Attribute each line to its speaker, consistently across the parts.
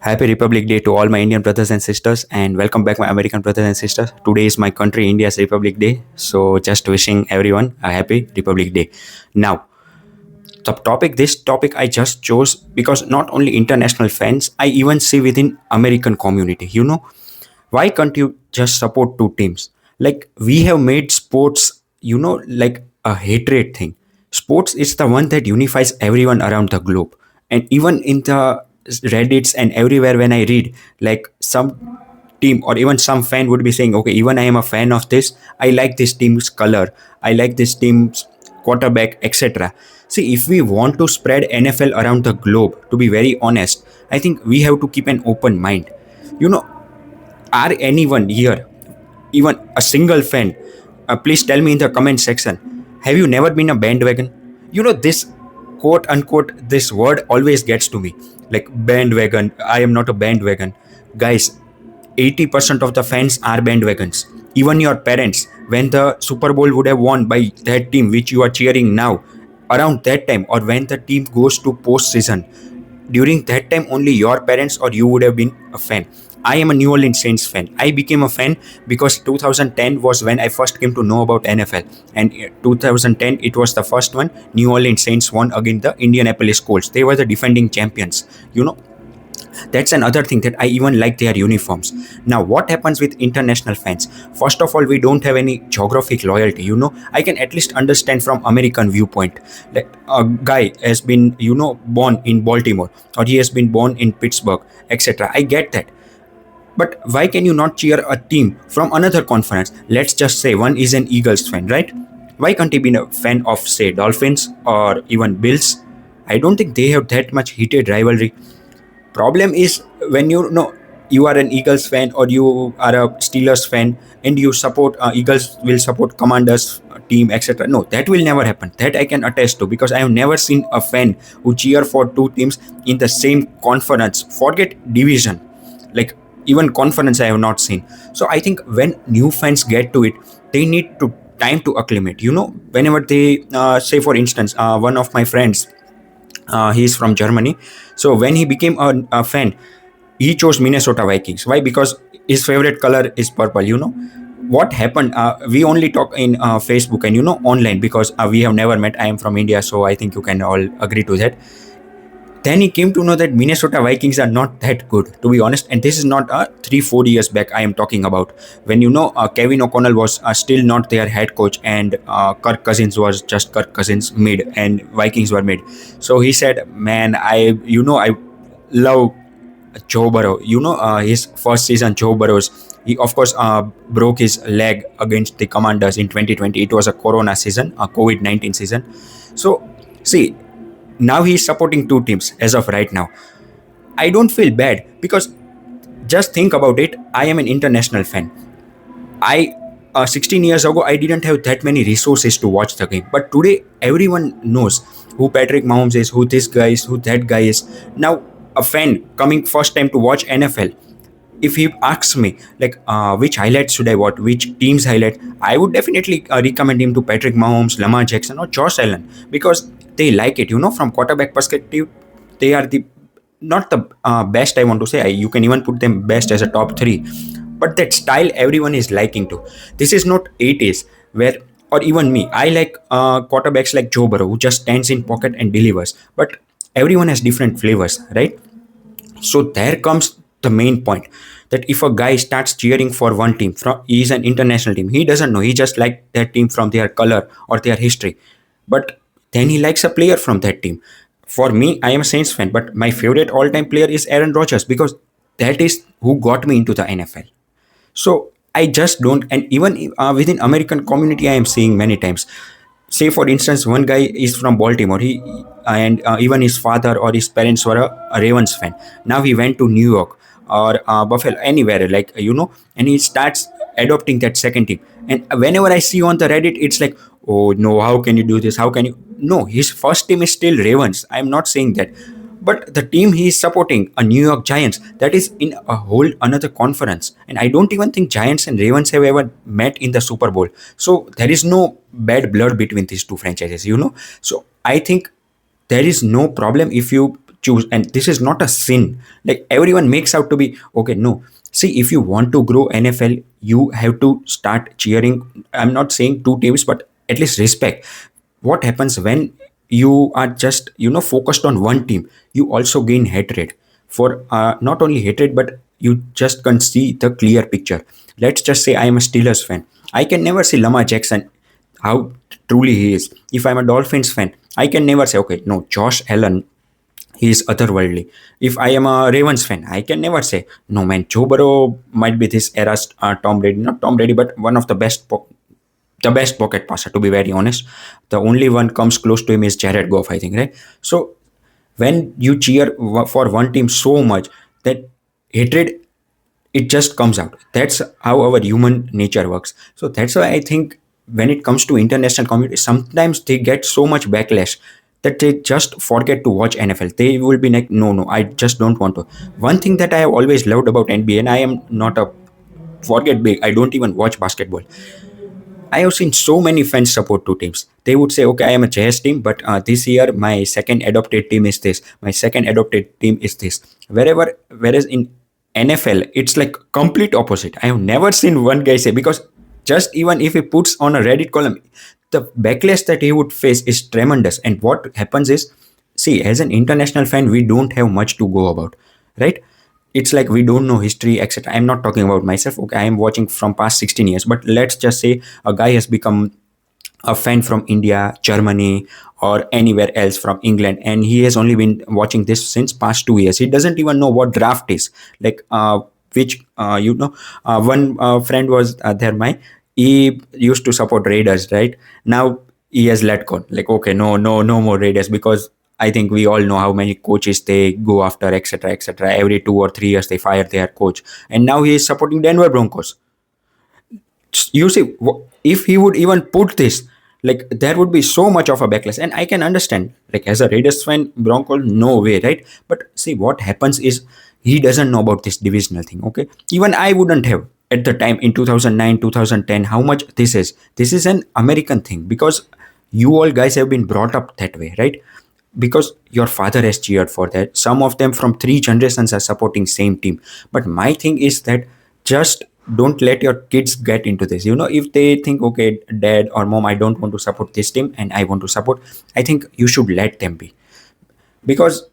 Speaker 1: Happy Republic Day to all my Indian brothers and sisters, and welcome back, my American brothers and sisters. Today is my country, India's Republic Day, so just wishing everyone a happy Republic Day. Now, this topic I just chose because not only international fans, I even see within American community. Why can't you just support two teams? Like we have made sports, like a hatred thing. Sports is the one that unifies everyone around the globe. And even in the Reddits and everywhere when I read, like some team or even some fan would be saying, okay, even I am a fan of this, I like this team's color, I like this team's quarterback, etc. See, if we want to spread NFL around the globe, to be very honest, I think we have to keep an open mind. You know, are anyone here, even a single fan, please tell me in the comment section, have you never been a bandwagon? This quote unquote, this word always gets to me, like bandwagon. I am not a bandwagon. Guys, 80% of the fans are bandwagons. Even your parents, when the Super Bowl would have won by that team which you are cheering now, around that time, or when the team goes to postseason, during that time only your parents or you would have been a fan. I am a New Orleans Saints fan. I became a fan because 2010 was when I first came to know about NFL, and 2010 it was the first one. New Orleans Saints won against the Indianapolis Colts. They were the defending champions. That's another thing that I even like their uniforms. Now, what happens with international fans? First of all, we don't have any geographic loyalty. I can at least understand from American viewpoint that a guy has been, born in Baltimore, or he has been born in Pittsburgh, etc. I get that. But why can you not cheer a team from another conference? Let's just say one is an Eagles fan, right? Why can't he be a fan of, say, Dolphins or even Bills? I don't think they have that much heated rivalry. Problem is when you are an Eagles fan or you are a Steelers fan and you support Eagles will support Commanders team, etc. No, that will never happen. That I can attest to because I have never seen a fan who cheer for two teams in the same conference. Forget division, like even conference I have not seen. So I think when new fans get to it, they need to time to acclimate. Whenever they say, for instance, one of my friends, he's from Germany. So when he became a fan, he chose Minnesota Vikings. Why? Because his favorite color is purple. What happened? We only talk in Facebook and online because we have never met. I am from India, so I think you can all agree to that. Then he came to know that Minnesota Vikings are not that good, to be honest. And this is not 3-4 years back I am talking about, when Kevin O'Connell was still not their head coach, and Kirk Cousins was just Kirk Cousins mid, and Vikings were mid. So he said, "Man, I love Joe Burrow. His first season, Joe Burrow's. He of course broke his leg against the Commanders in 2020. It was a Corona season, a COVID-19 season. So see." Now he is supporting two teams as of right now. I don't feel bad because just think about it. I am an international fan. I 16 years ago I didn't have that many resources to watch the game, but today everyone knows who Patrick Mahomes is, who this guy is, who that guy is. Now a fan coming first time to watch NFL, if he asks me like which highlights should I watch, which team's highlight, I would definitely recommend him to Patrick Mahomes, Lamar Jackson, or Josh Allen because they like it. From quarterback perspective, they are the not the best. I want to say you can even put them best as a top three, but that style everyone is liking to. This is not 80s where. Or even me, I like quarterbacks like Joe Burrow who just stands in pocket and delivers. But everyone has different flavors, right? So there comes the main point that if a guy starts cheering for one team, from he's an international team, he doesn't know, he just liked that team from their color or their history, but then he likes a player from that team. For me, I am a Saints fan, but my favorite all-time player is Aaron Rodgers because that is who got me into the NFL. So I just don't, and even within American community, I am seeing many times. Say for instance, one guy is from Baltimore. He and even his father or his parents were a Ravens fan. Now he went to New York or Buffalo, anywhere like and he starts adopting that second team. And whenever I see on the Reddit, it's like, oh no, how can you do this? How can you? No, his first team is still Ravens. I'm not saying that, but the team he is supporting, a New York Giants, that is in a whole another conference. And I don't even think Giants and Ravens have ever met in the Super Bowl. So there is no bad blood between these two franchises. So I think there is no problem if you choose, and this is not a sin. Like everyone makes out to be okay. No, see, if you want to grow NFL, you have to start cheering. I'm not saying two teams, but at least respect. What happens when you are just focused on one team? You also gain hatred for not only hatred, but you just can't see the clear picture. Let's just say I am a Steelers fan. I can never see Lamar Jackson how truly he is. If I'm a Dolphins fan, I can never say, okay, no, Josh Allen, he is otherworldly. If I am a Ravens fan, I can never say, no, man, Joe Burrow might be this era's Tom Brady, not Tom Brady, but one of the best pocket passer, to be very honest. The only one comes close to him is Jared Goff, I think, right? So when you cheer for one team so much, that hatred, it just comes out. That's how our human nature works. So that's why I think when it comes to international community, sometimes they get so much backlash that they just forget to watch NFL. They will be like, no, I just don't want to. One thing that I have always loved about NBA, and I am not a forget big, I don't even watch basketball. I have seen so many fans support two teams. They would say, okay, I am a Jazz team, but this year my second adopted team is this. My second adopted team is this. Whereas in NFL, it's like complete opposite. I have never seen one guy say, because just even if he puts on a Reddit column, the backlash that he would face is tremendous. And what happens is, see, as an international fan, we don't have much to go about, right? It's like we don't know history, etc. I'm not talking about myself. Okay, I am watching from past 16 years, but let's just say a guy has become a fan from India, Germany, or anywhere else from England, and he has only been watching this since past 2 years. He doesn't even know what draft is. Like which one friend was there. He used to support Raiders, right? Now he has let go. Like, okay, no more Raiders, because I think we all know how many coaches they go after, etc., etc. Every 2 or 3 years they fire their coach, and now he is supporting Denver Broncos. You see, if he would even put this, like, there would be so much of a backlash. And I can understand, like, as a Raiders fan, Broncos, no way, right? But see, what happens is he doesn't know about this divisional thing. Okay, even I wouldn't have at the time in 2009 2010 how much this is an American thing, because you all guys have been brought up that way, right? Because your father has cheered for that. Some of them from three generations are supporting same team. But my thing is that just don't let your kids get into this. If they think, okay, dad or mom, I don't want to support this team and I want to support, I think you should let them be. Because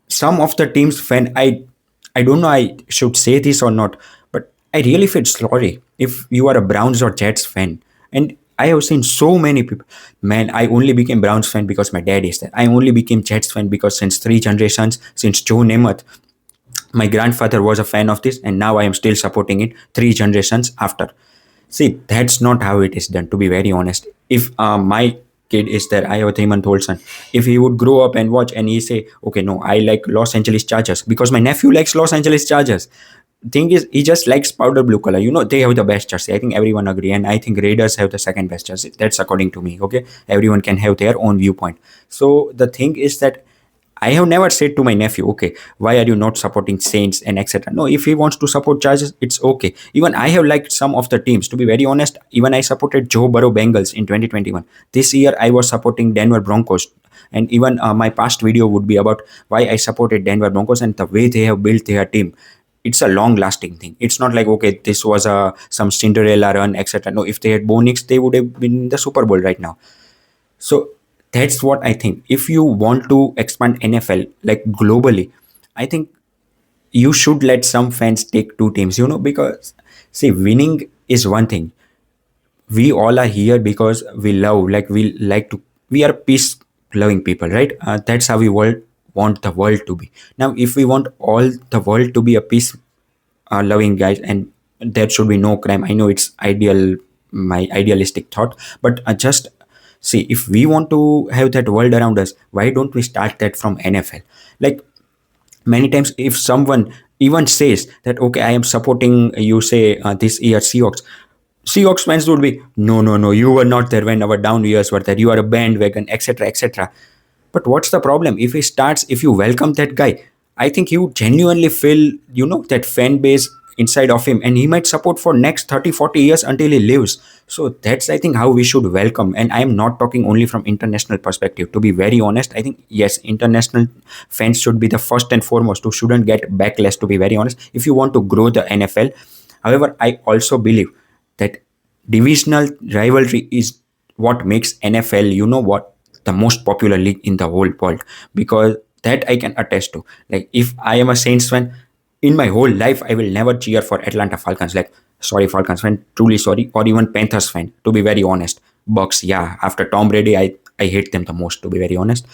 Speaker 1: some of the teams fan, I don't know I should say this or not, but I really feel sorry if you are a Browns or Jets fan. And I have seen so many people. Man, I only became Browns fan because my dad is there. I only became Jets fan because since three generations, since Joe Namath, my grandfather was a fan of this, and now I am still supporting it three generations after. See, that's not how it is done, to be very honest. If my kid is there, I have a 3 month old son. If he would grow up and watch and he say, okay, no, I like Los Angeles Chargers because my nephew likes Los Angeles Chargers. Thing is, he just likes powder blue color. They have the best jersey. I think everyone agree, and I think Raiders have the second best jersey. That's according to me. Okay, everyone can have their own viewpoint. So the thing is that I have never said to my nephew, okay, why are you not supporting Saints and etc. No, if he wants to support Chargers, it's okay. Even I have liked some of the teams. To be very honest, even I supported Joe Burrow Bengals in 2021. This year, I was supporting Denver Broncos. And even my past video would be about why I supported Denver Broncos and the way they have built their team. It's a long-lasting thing. It's not like, okay, this was some Cinderella run, etc. No, if they had Bo Nix, they would have been in the Super Bowl right now. So that's what I think. If you want to expand NFL like globally, I think you should let some fans take two teams, because see, winning is one thing. We all are here because we love, like, we are peace loving people, right? That's how we want the world to be. Now, if we want all the world to be a peace loving guys, and there should be no crime. I know it's my idealistic thought, but just see, if we want to have that world around us, why don't we start that from NFL? Like, many times, if someone even says that, okay, I am supporting, you say, this year Seahawks fans would be, no, you were not there when our down years were there. You are a bandwagon, etc., etc. But what's the problem? If you welcome that guy, I think you genuinely feel, that fan base inside of him, and he might support for next 30, 40 years until he lives. So that's, I think, how we should welcome. And I am not talking only from international perspective. To be very honest, I think yes, international fans should be the first and foremost who shouldn't get backlash, to be very honest, if you want to grow the NFL. However, I also believe that divisional rivalry is what makes NFL, the most popular league in the whole world. Because that I can attest to. Like, if I am a Saints fan, in my whole life, I will never cheer for Atlanta Falcons. Like, sorry, Falcons fan, truly sorry, or even Panthers fan, to be very honest. Bucks, yeah, after Tom Brady, I hate them the most, to be very honest.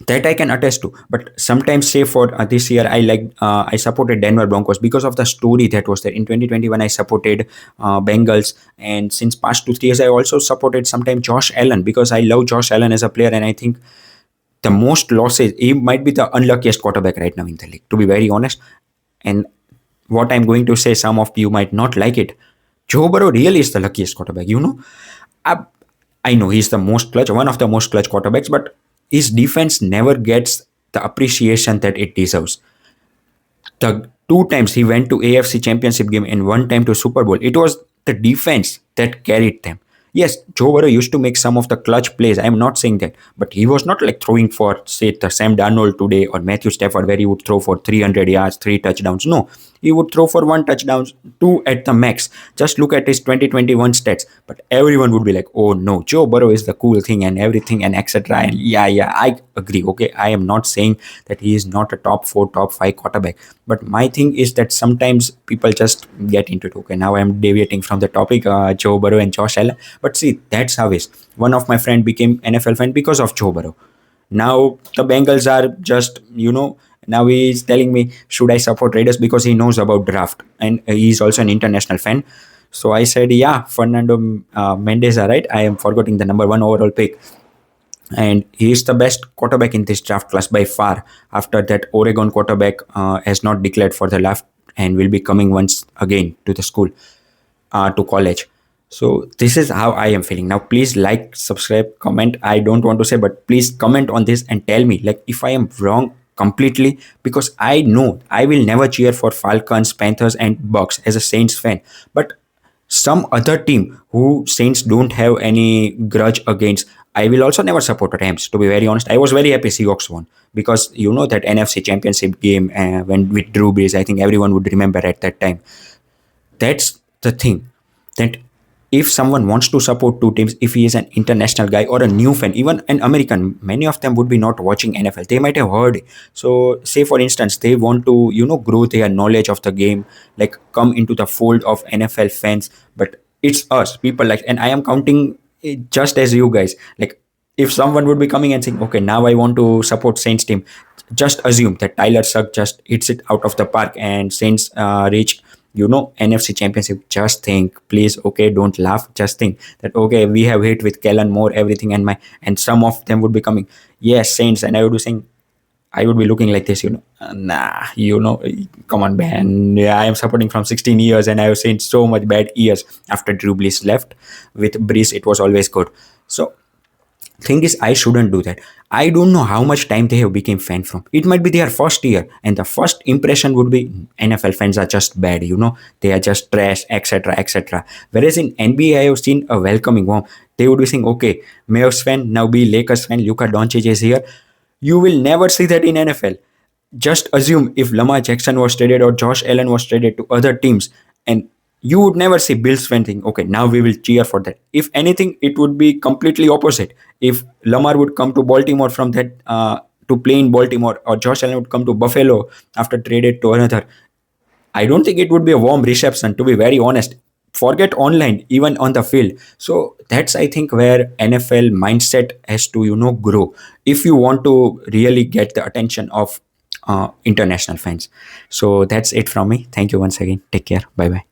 Speaker 1: That I can attest to. But sometimes, say for this year, I supported Denver Broncos because of the story that was there. In 2021, I supported Bengals, and since past 2 3 years, I also supported sometimes Josh Allen because I love Josh Allen as a player, and I think the most losses, he might be the unluckiest quarterback right now in the league, to be very honest. And what I'm going to say, some of you might not like it. Joe Burrow really is the luckiest quarterback. I, I know he's the most clutch, one of the most clutch quarterbacks, but his defense never gets the appreciation that it deserves. The two times he went to AFC Championship game and one time to Super Bowl, it was the defense that carried them. Yes, Joe Burrow used to make some of the clutch plays. I'm not saying that, but he was not like throwing for, say, the Sam Darnold today or Matthew Stafford, where he would throw for 300 yards, three touchdowns. No, he would throw for one touchdown, two at the max. Just look at his 2021 stats. But everyone would be like, "Oh no, Joe Burrow is the cool thing and everything and etc." And yeah, I agree. Okay, I am not saying that he is not a top four, top five quarterback. But my thing is that sometimes people just get into it. Okay, now I'm deviating from the topic, Joe Burrow and Josh Allen. But see, that's how it is. One of my friend became NFL fan because of Joe Burrow. Now the Bengals are just, now he is telling me, should I support Raiders, because he knows about draft and he's also an international fan. So I said, yeah, Fernando Mendez, right? I am forgetting the number one overall pick. And he is the best quarterback in this draft class by far. After that, Oregon quarterback has not declared for the draft and will be coming once again to the school, to college. So this is how I am feeling. Now, please like, subscribe, comment. I don't want to say, but please comment on this and tell me, like, if I am wrong completely, because I know I will never cheer for Falcons, Panthers, and Bucks as a Saints fan. But some other team who Saints don't have any grudge against, I will also never support Rams. To be very honest, I was very happy Seahawks won, because you know that NFC Championship game when with Drew Brees. I think everyone would remember at that time. That's the thing, that if someone wants to support two teams, if he is an international guy or a new fan, even an American, many of them would be not watching NFL. They might have heard. So, say for instance, they want to, grow their knowledge of the game, like come into the fold of NFL fans. But it's us, people like, and I am counting just as you guys. Like, if someone would be coming and saying, okay, now I want to support Saints team, just assume that Tyler Sugg just hits it out of the park and Saints reach, NFC Championship. Just think, please, okay, don't laugh. Just think that, okay, we have hit with Kellen Moore, everything, and some of them would be coming, yes, Saints, and I would be saying, I would be looking like this, nah, come on, man. Yeah, I am supporting from 16 years and I have seen so much bad years after Drew Brees left. With Brees, it was always good. So, thing is, I shouldn't do that. I don't know how much time they have become fan from. It might be their first year, and the first impression would be NFL fans are just bad, they are just trash, etc., etc. Whereas in NBA, I have seen a welcoming warm. They would be saying, okay, Mavs fan, now be Lakers fan, Luka Doncic is here. You will never see that in NFL. Just assume if Lamar Jackson was traded or Josh Allen was traded to other teams, and you would never see Bills fan think, okay, now we will cheer for that. If anything, it would be completely opposite. If Lamar would come to Baltimore from that to play in Baltimore, or Josh Allen would come to Buffalo after traded to another, I don't think it would be a warm reception, to be very honest. Forget online, even on the field. So that's, I think, where NFL mindset has to, grow if you want to really get the attention of international fans. So that's it from me. Thank you once again. Take care. Bye bye.